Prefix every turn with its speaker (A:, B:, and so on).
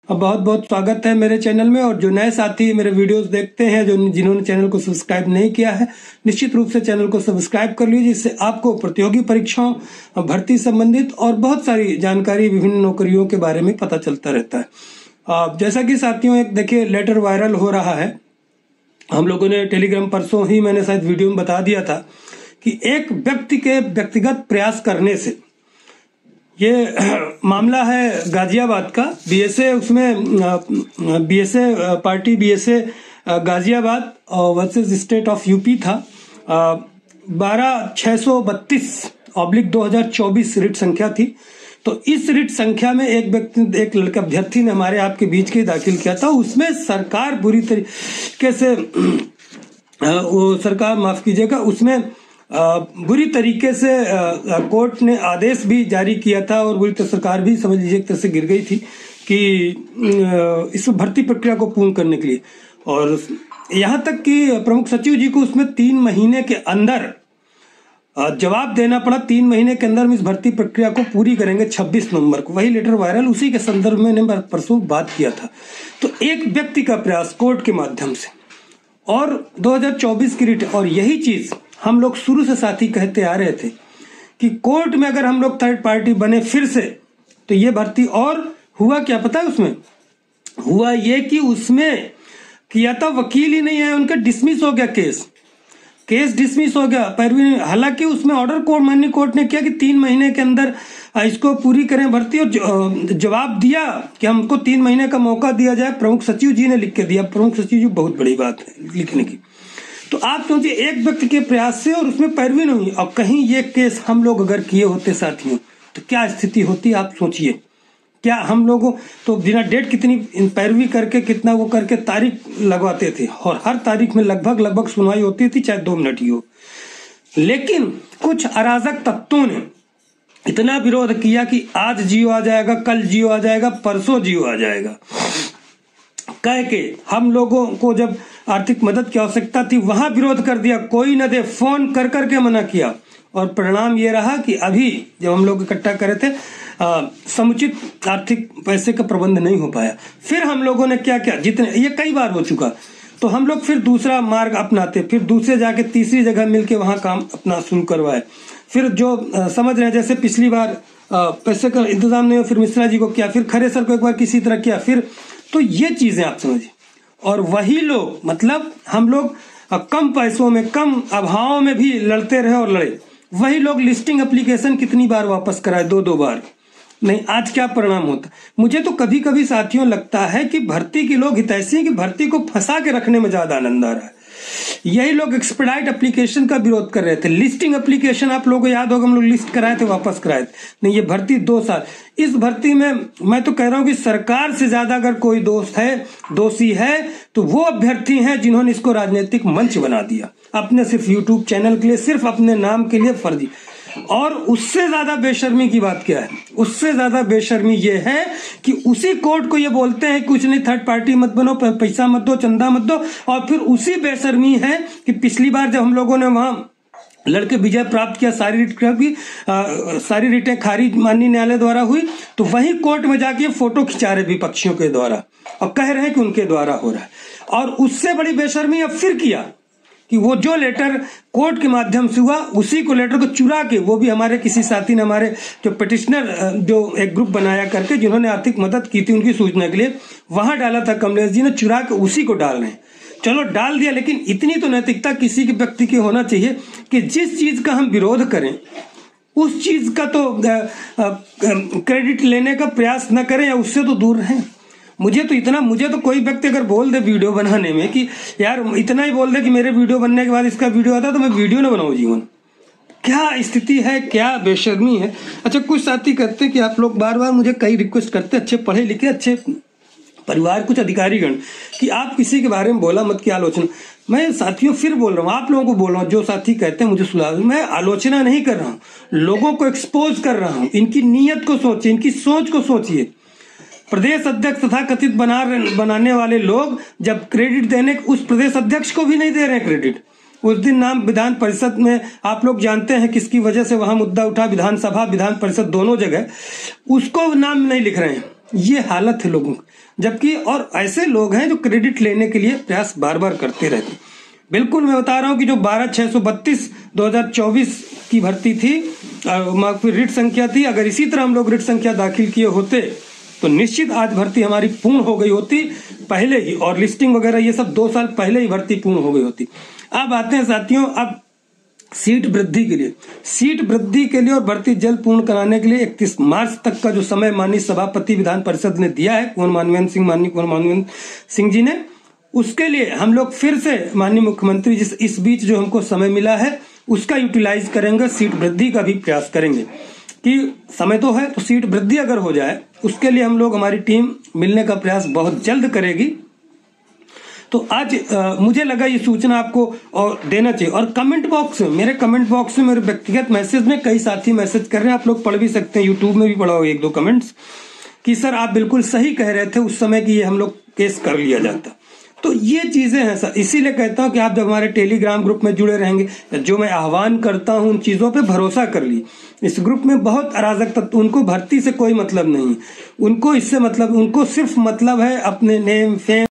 A: बहुत बहुत स्वागत है मेरे चैनल में। और जो नए साथी मेरे वीडियोस देखते हैं, जिन्होंने चैनल को सब्सक्राइब नहीं किया है, निश्चित रूप से चैनल को सब्सक्राइब कर लीजिए, जिससे आपको प्रतियोगी परीक्षाओं, भर्ती संबंधित और बहुत सारी जानकारी विभिन्न नौकरियों के बारे में पता चलता रहता है। जैसा कि साथियों, एक देखिए लेटर वायरल हो रहा है। हम लोगों ने टेलीग्राम परसों ही मैंने शायद वीडियो में बता दिया था कि एक व्यक्ति के व्यक्तिगत प्रयास करने से, ये मामला है गाजियाबाद का, बीएसए, उसमें BSA party BSA Ghaziabad versus state of UP था। 12632/2024 रिट संख्या थी। तो इस रिट संख्या में एक लड़का अभ्यर्थी ने हमारे आपके बीच के दाखिल किया था। उसमें सरकार बुरी तरीके से माफ कीजिएगा, उसमें बुरी तरीके से कोर्ट ने आदेश भी जारी किया था और बुरी तरह सरकार भी समझ लीजिए एक तरह से गिर गई थी कि इस भर्ती प्रक्रिया को पूर्ण करने के लिए। और यहाँ तक कि प्रमुख सचिव जी को उसमें 3 महीने के अंदर जवाब देना पड़ा। 3 महीने के अंदर हम इस भर्ती प्रक्रिया को पूरी करेंगे 26 नवंबर को। वही लेटर वायरल, उसी के संदर्भ में मैंने परसों बात किया था। तो एक व्यक्ति का प्रयास कोर्ट के माध्यम से और 2024 की रिट, और यही चीज हम लोग शुरू से साथी कहते आ रहे थे कि कोर्ट में अगर हम लोग थर्ड पार्टी बने फिर से तो ये भर्ती। और हुआ क्या पता है उसमें? हुआ ये कि उसमें किया था वकील ही नहीं है, उनका डिसमिस हो गया केस डिसमिस हो गया। पैरवी, हालांकि उसमें ऑर्डर माननीय कोर्ट ने किया कि 3 महीने के अंदर इसको पूरी करें भर्ती, और जवाब दिया कि हमको 3 महीने का मौका दिया जाए। प्रमुख सचिव जी ने लिख के दिया। प्रमुख सचिव जी बहुत बड़ी बात है लिखने की। तो आप सोचिए, एक व्यक्ति के प्रयास से और उसमें पैरवी नहीं हुई। और कहीं ये केस हम लोग अगर किए होते साथियों तो क्या स्थिति होती, आप सोचिए। क्या हम लोगों तो बिना डेट कितनी पैरवी करके, कितना वो करके तारीख लगवाते थे, और हर तारीख में लगभग सुनवाई होती थी, चाहे 2 मिनट ही हो। लेकिन कुछ अराजक तत्वों ने इतना विरोध किया कि आज जियो आ जाएगा, कल जियो आ जाएगा, परसों जियो आ जाएगा कह के हम लोगों को जब आर्थिक मदद की आवश्यकता थी वहां विरोध कर दिया। कोई न दे, फोन कर करके मना किया। और परिणाम ये रहा कि अभी जब हम लोग इकट्ठा करे थे, समुचित आर्थिक पैसे का प्रबंध नहीं हो पाया। फिर हम लोगों ने क्या किया, जितने, ये कई बार हो चुका, तो हम लोग फिर दूसरा मार्ग अपनाते, फिर दूसरे जाके तीसरी जगह मिलके वहां काम अपना शुरू करवाए। फिर जो समझ रहे हैं, जैसे पिछली बार पैसे का इंतजाम नहीं हो, फिर मिश्रा जी को किया, फिर खरे सर को एक बार किसी तरह किया, फिर तो ये चीजें आप समझिए। और वही लोग, मतलब हम लोग कम पैसों में, कम अभाव में भी लड़ते रहे और लड़े। वही लोग लिस्टिंग एप्लीकेशन कितनी बार वापस कराए, 2 बार। नहीं, आज क्या परिणाम होता। मुझे तो कभी कभी साथियों लगता है कि भर्ती के लोग हितैषी हैं कि भर्ती को फंसा के रखने में ज्यादा आनंद आ रहा है। यही लोग एक्सपेडाइट एप्लीकेशन का विरोध कर रहे थे। लिस्टिंग एप्लीकेशन आप लोगों को याद होगा, हम लोग लिस्ट कराए थे, वापस कराए थे। नहीं, ये भर्ती 2 साल। इस भर्ती में मैं तो कह रहा हूं कि सरकार से ज्यादा अगर कोई दोषी है तो वो अभ्यर्थी हैं जिन्होंने इसको राजनीतिक मंच बना दिया, अपने सिर्फ यूट्यूब चैनल के लिए, सिर्फ अपने नाम के लिए फर्जी। और उससे ज्यादा बेशर्मी की बात क्या है? उससे ज्यादा बेशर्मी ये है कि उसी कोर्ट को ये बोलते हैं कुछ नहीं, थर्ड पार्टी मत बनो, पैसा मत दो, चंदा मत दो। और फिर उसी बेशर्मी है कि पिछली बार जब हम लोगों ने वहां लड़के विजय प्राप्त किया, सारी रिटें खारिज माननीय न्यायालय द्वारा हुई, तो वही कोर्ट में जाके फोटो खिंचा रहे विपक्षियों के द्वारा और कह रहे हैं कि उनके द्वारा हो रहा है। और उससे बड़ी बेशर्मी अब फिर किया कि वो जो लेटर कोर्ट के माध्यम से हुआ, उसी को लेटर को चुरा के, वो भी हमारे किसी साथी ने, हमारे जो पिटिशनर, जो एक ग्रुप बनाया करके जिन्होंने आर्थिक मदद की थी उनकी सूचना के लिए, वहां डाला था कमलेश जी ने, चुरा के उसी को डाल रहे हैं। चलो डाल दिया, लेकिन इतनी तो नैतिकता किसी के व्यक्ति की होना चाहिए कि जिस चीज का हम विरोध करें उस चीज का तो क्रेडिट लेने का प्रयास न करें या उससे तो दूर रहें। मुझे तो कोई व्यक्ति अगर बोल दे वीडियो बनाने में कि यार इतना ही बोल दे कि मेरे वीडियो बनने के बाद इसका वीडियो आता, तो मैं वीडियो ना बनाऊं जीवन। क्या स्थिति है, क्या बेशर्मी है। अच्छा, कुछ साथी कहते हैं कि आप लोग बार बार मुझे कई रिक्वेस्ट करते, अच्छे पढ़े लिखे, अच्छे परिवार, कुछ अधिकारीगण, कि आप किसी के बारे में बोला मत की आलोचना। मैं साथियों फिर बोल रहा हूँ, आप लोगों को बोल रहा हूँ, जो साथी कहते हैं मुझे सुना, मैं आलोचना नहीं कर रहा हूँ, लोगों को एक्सपोज कर रहा हूँ। इनकी नीयत को सोचिए, इनकी सोच को सोचिए। प्रदेश अध्यक्ष तथा कथित बनाने वाले लोग जब क्रेडिट देने, उस प्रदेश अध्यक्ष को भी नहीं दे रहे हैं क्रेडिट। उस दिन नाम विधान परिषद में आप लोग जानते हैं किसकी वजह से वहां मुद्दा उठा, विधानसभा विधान परिषद दोनों जगह, उसको नाम नहीं लिख रहे हैं। ये हालत है लोगों की। जबकि और ऐसे लोग हैं जो क्रेडिट लेने के लिए प्रयास बार बार करते रहते हैं। बिल्कुल मैं बता रहा हूं कि जो 12,632 2024 की भर्ती थी, रिट संख्या थी, अगर इसी तरह हम लोग रिट संख्या दाखिल किए होते तो निश्चित आज भर्ती हमारी पूर्ण हो गई होती पहले ही, और लिस्टिंग वगैरह ये सब 2 साल पहले ही भर्ती पूर्ण हो गई होती। अब आते हैं साथियों, अब सीट वृद्धि के लिए और भर्ती जल्द पूर्ण कराने के लिए 31 मार्च तक का जो समय माननीय सभापति विधान परिषद ने दिया है, माननीय कुंवर मानवेंद्र सिंह जी ने, उसके लिए हम लोग फिर से माननीय मुख्यमंत्री जी इस बीच जो हमको समय मिला है उसका यूटिलाइज करेंगे, सीट वृद्धि का भी प्रयास करेंगे कि समय तो है तो सीट वृद्धि अगर हो जाए उसके लिए हम लोग, हमारी टीम मिलने का प्रयास बहुत जल्द करेगी। तो आज मुझे लगा ये सूचना आपको और देना चाहिए। और कमेंट बॉक्स में, मेरे कमेंट बॉक्स में, मेरे व्यक्तिगत मैसेज में कई साथी मैसेज कर रहे हैं, आप लोग पढ़ भी सकते हैं, यूट्यूब में भी पढ़ा होगा 1-2 कमेंट्स कि सर आप बिल्कुल सही कह रहे थे उस समय कि ये हम लोग केस कर लिया जाता। तो ये चीजें हैं सर, इसीलिए कहता हूं कि आप जब हमारे टेलीग्राम ग्रुप में जुड़े रहेंगे, जो मैं आह्वान करता हूं उन चीजों पे भरोसा कर ली। इस ग्रुप में बहुत अराजक तत्व, उनको भर्ती से कोई मतलब नहीं, उनको इससे मतलब, उनको सिर्फ मतलब है अपने नेम फेम